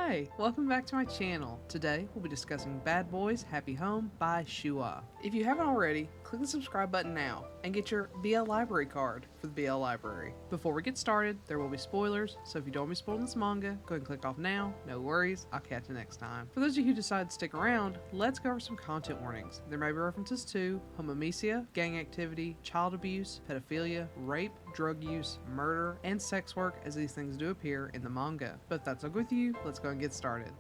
Hi, welcome back to my channel. Today we'll be discussing Bad Boys Happy Home by SHOOWA. If you haven't already, click the subscribe button now and get your BL library card for the BL library. Before we get started, there will be spoilers, so if you don't want to be spoiled in this manga, go ahead and click off now. No worries, I'll catch you next time. For those of you who decide to stick around, let's go over some content warnings. There may be references to homomesia, gang activity, child abuse, pedophilia, rape, drug use, murder, and sex work, as these things do appear in the manga. But if that's okay with you, let's go and get started.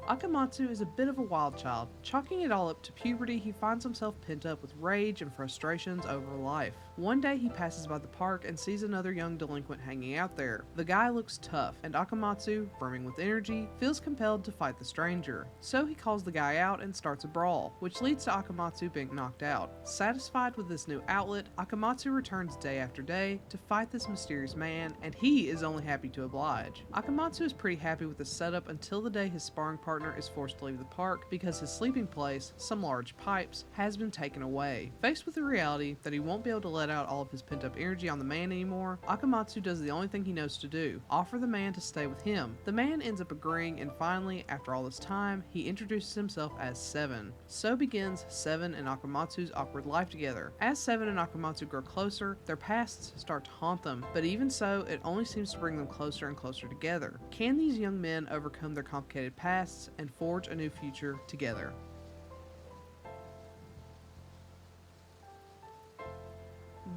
Akamatsu is a bit of a wild child. Chalking it all up to puberty, he finds himself pent up with rage and frustrations over life. One day he passes by the park and sees another young delinquent hanging out there. The guy looks tough, and Akamatsu, brimming with energy, feels compelled to fight the stranger. So he calls the guy out and starts a brawl, which leads to Akamatsu being knocked out. Satisfied with this new outlet, Akamatsu returns day after day to fight this mysterious man, and he is only happy to oblige. Akamatsu is pretty happy with the setup until the day his sparring partner is forced to leave the park because his sleeping place, some large pipes, has been taken away. Faced with the reality that he won't be able to let out all of his pent-up energy on the man anymore, Akamatsu does the only thing he knows to do: offer the man to stay with him. The man ends up agreeing, and finally, after all this time, he introduces himself as Seven. So begins Seven and Akamatsu's awkward life together. As Seven and Akamatsu grow closer, their pasts start to haunt them, but even so, it only seems to bring them closer and closer together. Can these young men overcome their complicated pasts and forge a new future together?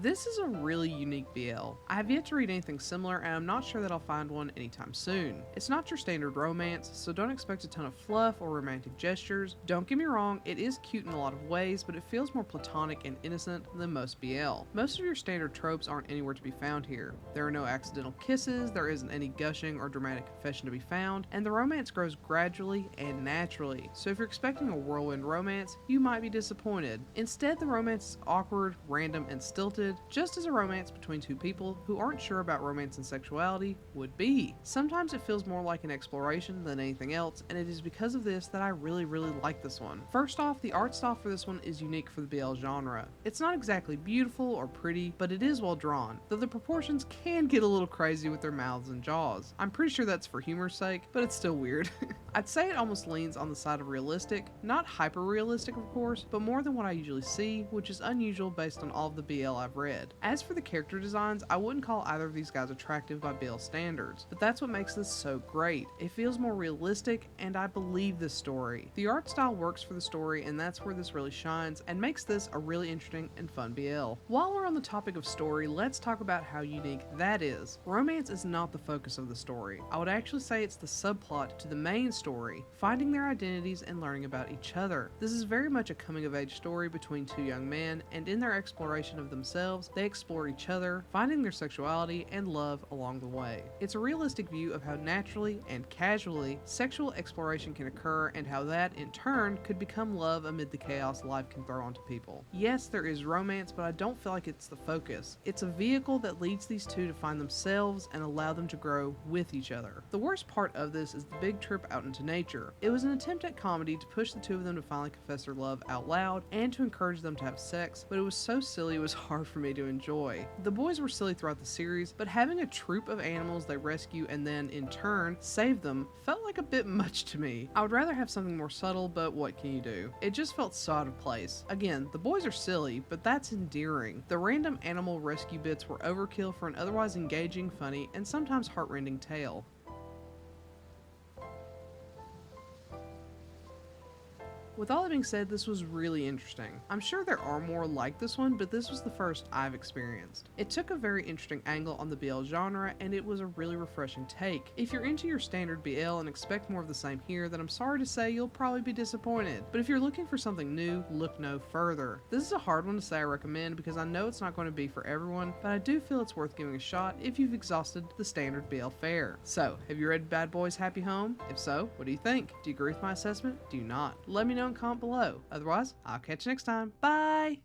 This is a really unique BL. I have yet to read anything similar, and I'm not sure that I'll find one anytime soon. It's not your standard romance, so don't expect a ton of fluff or romantic gestures. Don't get me wrong, it is cute in a lot of ways, but it feels more platonic and innocent than most BL. Most of your standard tropes aren't anywhere to be found here. There are no accidental kisses, there isn't any gushing or dramatic confession to be found, and the romance grows gradually and naturally. So if you're expecting a whirlwind romance, you might be disappointed. Instead, the romance is awkward, random, and stilted, just as a romance between two people who aren't sure about romance and sexuality would be. Sometimes it feels more like an exploration than anything else, and it is because of this that I really like this one. First off, the art style for this one is unique for the BL genre. It's not exactly beautiful or pretty, but it is well drawn, though the proportions can get a little crazy with their mouths and jaws. I'm pretty sure that's for humor's sake, but it's still weird. I'd say it almost leans on the side of realistic, not hyper realistic of course, but more than what I usually see, which is unusual based on all of the BL I've read. As for the character designs, I wouldn't call either of these guys attractive by BL standards, but that's what makes this so great. It feels more realistic, and I believe this story. The art style works for the story, and that's where this really shines and makes this a really interesting and fun BL. While we're on the topic of story, let's talk about how unique that is. Romance is not the focus of the story. I would actually say it's the subplot to the main story, finding their identities and learning about each other. This is very much a coming-of-age story between two young men, and in their exploration of themselves, they explore each other, finding their sexuality and love along the way. It's a realistic view of how naturally and casually sexual exploration can occur, and how that, in turn, could become love amid the chaos life can throw onto people. Yes, there is romance, but I don't feel like it's the focus. It's a vehicle that leads these two to find themselves and allow them to grow with each other. The worst part of this is the big trip out into nature. It was an attempt at comedy to push the two of them to finally confess their love out loud and to encourage them to have sex, but it was so silly it was hard for me to enjoy. The boys were silly throughout the series, but having a troop of animals they rescue and then, in turn, save them felt like a bit much to me. I would rather have something more subtle, but what can you do? It just felt so out of place. Again, the boys are silly, but that's endearing. The random animal rescue bits were overkill for an otherwise engaging, funny, and sometimes heartrending tale. With all that being said, this was really interesting. I'm sure there are more like this one, but this was the first I've experienced. It took a very interesting angle on the BL genre, and it was a really refreshing take. If you're into your standard BL and expect more of the same here, then I'm sorry to say you'll probably be disappointed. But if you're looking for something new, look no further. This is a hard one to say I recommend because I know it's not going to be for everyone, but I do feel it's worth giving a shot if you've exhausted the standard BL fare. So, have you read Bad Boys Happy Home? If so, what do you think? Do you agree with my assessment? Do you not? Let me know in comment below. Otherwise, I'll catch you next time. Bye!